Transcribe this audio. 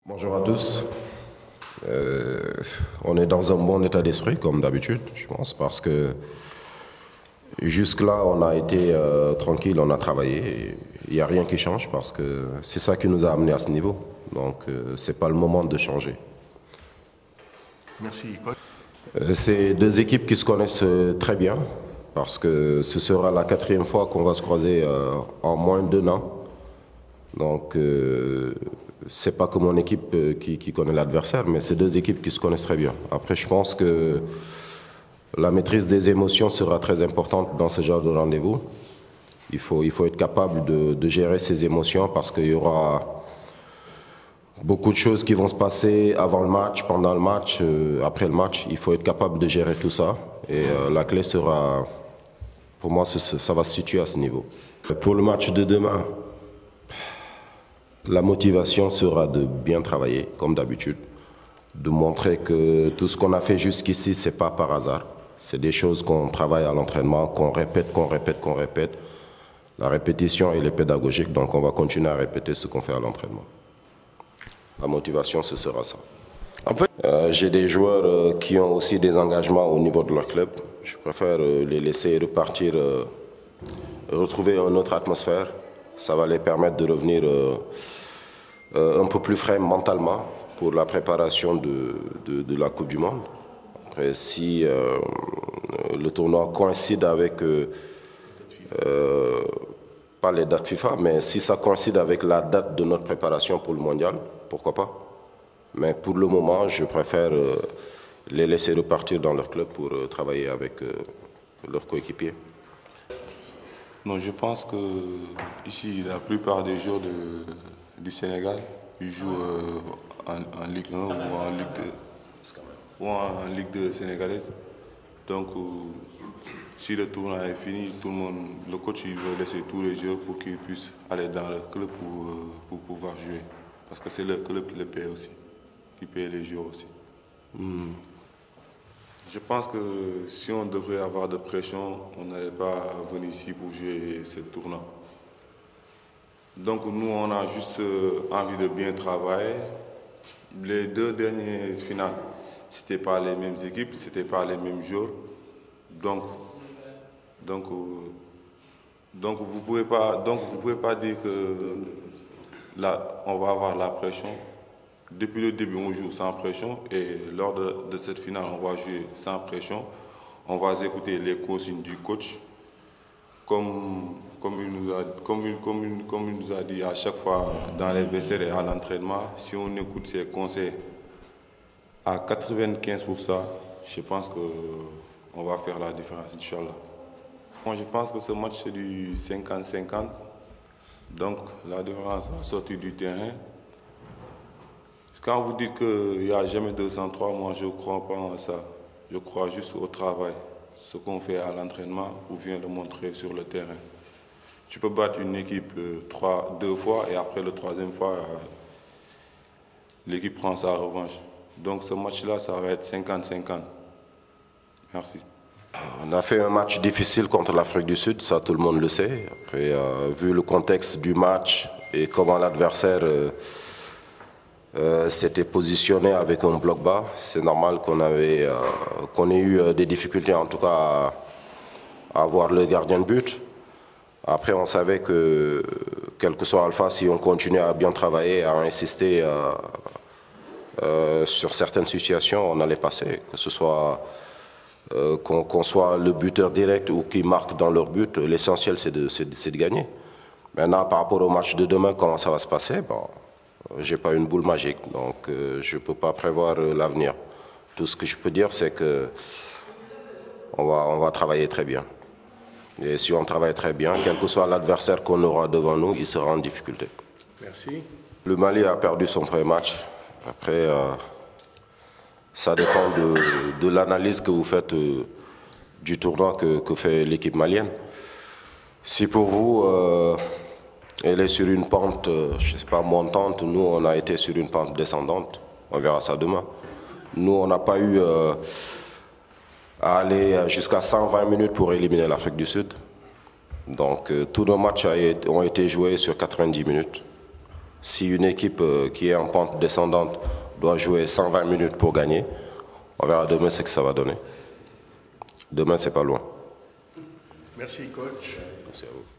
Bonjour à tous. On est dans un bon état d'esprit, comme d'habitude, je pense, parce que jusque-là, on a été tranquille, on a travaillé. Il n'y a rien qui change parce que c'est ça qui nous a amené à ce niveau. Donc, ce n'est pas le moment de changer. Merci, coach. C'est deux équipes qui se connaissent très bien parce que ce sera la 4e fois qu'on va se croiser en moins d'1 an. Donc, c'est pas que mon équipe qui connaît l'adversaire, mais c'est deux équipes qui se connaissent très bien. Après, je pense que la maîtrise des émotions sera très importante dans ce genre de rendez-vous. Il faut être capable de gérer ses émotions parce qu'il y aura beaucoup de choses qui vont se passer avant le match, pendant le match, après le match. Il faut être capable de gérer tout ça. Et la clé sera, pour moi, ça va se situer à ce niveau. Pour le match de demain, la motivation sera de bien travailler, comme d'habitude, de montrer que tout ce qu'on a fait jusqu'ici, ce n'est pas par hasard. C'est des choses qu'on travaille à l'entraînement, qu'on répète, qu'on répète, qu'on répète. La répétition, elle est pédagogique, donc on va continuer à répéter ce qu'on fait à l'entraînement. La motivation, ce sera ça. J'ai des joueurs qui ont aussi des engagements au niveau de leur club. Je préfère les laisser repartir, retrouver une autre atmosphère. Ça va les permettre de revenir un peu plus frais mentalement pour la préparation de la Coupe du Monde. Après, si le tournoi coïncide avec, pas les dates FIFA, mais si ça coïncide avec la date de notre préparation pour le mondial, pourquoi pas. Mais pour le moment, je préfère les laisser repartir dans leur club pour travailler avec leurs coéquipiers. Non, je pense que ici, la plupart des joueurs du Sénégal, ils jouent en Ligue 1 ou en Ligue 2 sénégalaise. Donc, si le tournoi est fini, tout le monde, le coach, il veut laisser tous les joueurs pour qu'ils puissent aller dans leur club pour pouvoir jouer. Parce que c'est le club qui les paye aussi, qui paye les joueurs aussi. Je pense que si on devrait avoir de pression, on n'allait pas venir ici pour jouer ce tournoi. Donc nous, on a juste envie de bien travailler. Les deux dernières finales, ce n'était pas les mêmes équipes, ce n'était pas les mêmes joueurs. Donc vous pouvez pas dire que là, on va avoir la pression. Depuis le début, on joue sans pression et lors de cette finale, on va jouer sans pression. On va écouter les consignes du coach. Comme il nous a dit à chaque fois dans les vestiaires et à l'entraînement, si on écoute ses conseils à 95%, je pense qu'on va faire la différence, Inch'Allah. Moi, je pense que ce match, c'est du 50-50. Donc, la différence va sortir du terrain. Quand vous dites qu'il n'y a jamais 203, moi je ne crois pas à ça. Je crois juste au travail. Ce qu'on fait à l'entraînement ou vient de montrer sur le terrain. Tu peux battre une équipe 2 fois et après le 3e fois, l'équipe prend sa revanche. Donc ce match-là, ça va être 50-50. Merci. On a fait un match difficile contre l'Afrique du Sud, ça tout le monde le sait. Après, vu le contexte du match et comment l'adversaire s'était positionné avec un bloc bas, c'est normal qu'on ait eu des difficultés en tout cas à avoir le gardien de but. Après, on savait que, quel que soit Alpha, si on continuait à bien travailler, à insister sur certaines situations, on allait passer, que ce soit qu'on soit le buteur direct ou qui marque dans leur but, l'essentiel c'est de gagner. Maintenant, par rapport au match de demain, comment ça va se passer, bon, je n'ai pas une boule magique, donc je ne peux pas prévoir l'avenir. Tout ce que je peux dire, c'est qu'on va travailler très bien. Et si on travaille très bien, quel que soit l'adversaire qu'on aura devant nous, il sera en difficulté. Merci. Le Mali a perdu son premier match. Après, ça dépend de l'analyse que vous faites du tournoi que fait l'équipe malienne. Si pour vous, elle est sur une pente, je ne sais pas, montante, nous on a été sur une pente descendante. On verra ça demain. Nous, on n'a pas eu à aller jusqu'à 120 minutes pour éliminer l'Afrique du Sud. Donc tous nos matchs ont été joués sur 90 minutes. Si une équipe qui est en pente descendante doit jouer 120 minutes pour gagner, on verra demain ce que ça va donner. Demain, c'est pas loin. Merci, coach. Merci à vous.